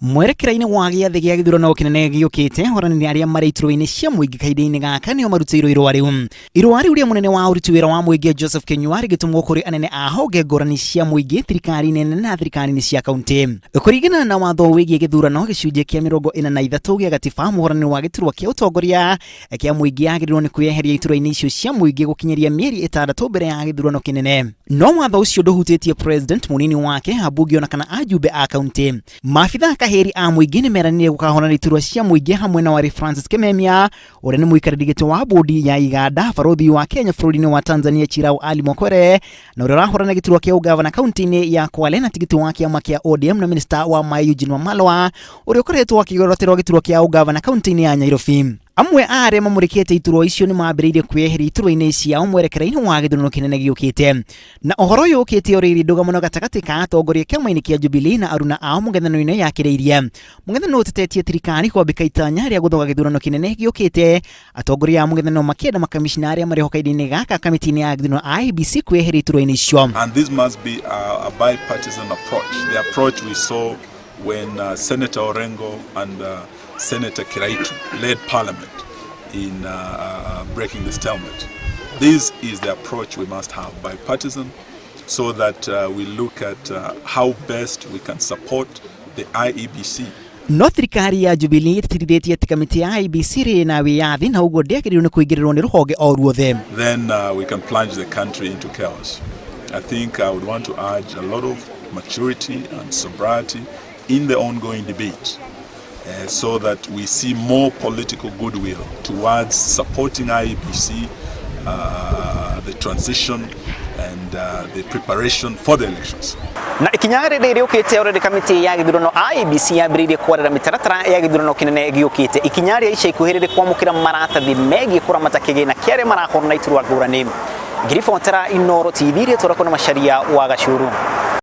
Mwerekera-ini wa gĩathĩ gĩa gĩthurano kĩnene gĩũkĩte horanĩri arĩa marĩ iturwa-inĩ cia mũingĩ kahinda-inĩ gaka nĩo marutĩirwo irũa rĩu. Irũa rĩu rĩa mũnene wa ũruti wĩra wa mũingĩ Joseph Kenyua rĩgĩtũmwo kũrĩ anene a honge ngũrani cia mũingĩ thirikari-inĩ na thirikari-inĩ cia kaunti. Kũringana na watho wĩgiĩ gĩthurano gĩcunjĩ kĩa 43 gĩa gatiba, mũhoranĩri wa gĩturwa kĩa ũtongoria kĩa mũingĩ agĩrĩirwo nĩ kwĩyeheria iturwa-inĩ icio cia mũingĩ gũkinyeria mĩeri 6 mbere ya gĩthurano kĩnene. No watho ũcio ndũhutĩtie president, mũnini wake, ambunge ona kana ajumbe a kaunti. Maabitha kaheri a mũingĩ nĩ meranire gũkahorana iturwa cia mũingĩ hamwe na wari Francis Kememia ũrĩa nĩ mũikarĩri gĩtĩ wa bodi ya iganda, barothi wa Kenya bũrũri-inĩ wa Tanzania Chirau Ali Mokwere, na ũrĩa ũrahorana gĩturwa kĩa ũgavana kaunti-inĩ ya Kwale na tigiti wa kĩama kĩa ODM na minista wa Maĩ Eugene Wamalwa ũrĩa ũkoretwo akĩgoroterwo gĩturwa kĩa ũgavana kaunti-inĩ ya Nairobi. Amwe a arĩa mamũrĩkĩte iturwa icio nĩ mambĩrĩirie kwĩyeheria iturwa-inĩ ciao mwerekera-inĩ wa gĩthurano kĩnene gĩũkĩte. Na ũhoro ũyũ ũkĩte ũrĩ ndũgamano gatagatĩ ka atongoria kĩama-inĩ kĩa Jubilee na aruna ao mũng'ethanĩro-inĩ yakĩrĩirie. Mũng'ethanĩro ũtetetie thirikari kwambĩka itanya rĩa gũthoga gĩthurano kĩnene gĩũkĩte. Atongoria a mũng'ethanĩro makĩenda makamishina arĩa marĩ hoka-inĩ gaka kamĩtĩ-inĩ ya gĩthurano IEBC kwĩyeheria iturwa-inĩ icio. And this must be a bipartisan approach. The approach we saw when Senator Orengo and Senator Kiraitu led Parliament in breaking the stalemate. This is the approach we must have, bipartisan, so that we look at how best we can support the IEBC. No thirikari ya Jubilee ĩtĩrithĩtie atĩ kamĩtĩ ya IEBC rĩ na wĩyathi na ũguo ndĩagĩrĩirwo nĩ kũingĩrĩrwo nĩ rũhonge o ruothe. Then we can plunge the country into chaos. I think I would want to urge a lot of maturity and sobriety in the ongoing debate. So that we see more political goodwill towards supporting IEBC, the transition and the preparation for the elections. Na ikinya rĩrĩ rĩũkĩte ũrĩa kamĩtĩ ya gĩthurano IEBC yambĩrĩirie kwarĩra mĩtaratara ya gĩthurano kĩnene gĩũkĩte. Ikinya rĩa ica ikuhĩ rĩrĩ kwamũkĩra maratathi megiĩ kũramata kĩgĩna kĩa arĩa marahũrana iturwa ngũrani. Ngiribotera Inooro TV rĩtũra kuna Macharia wa Gachuru.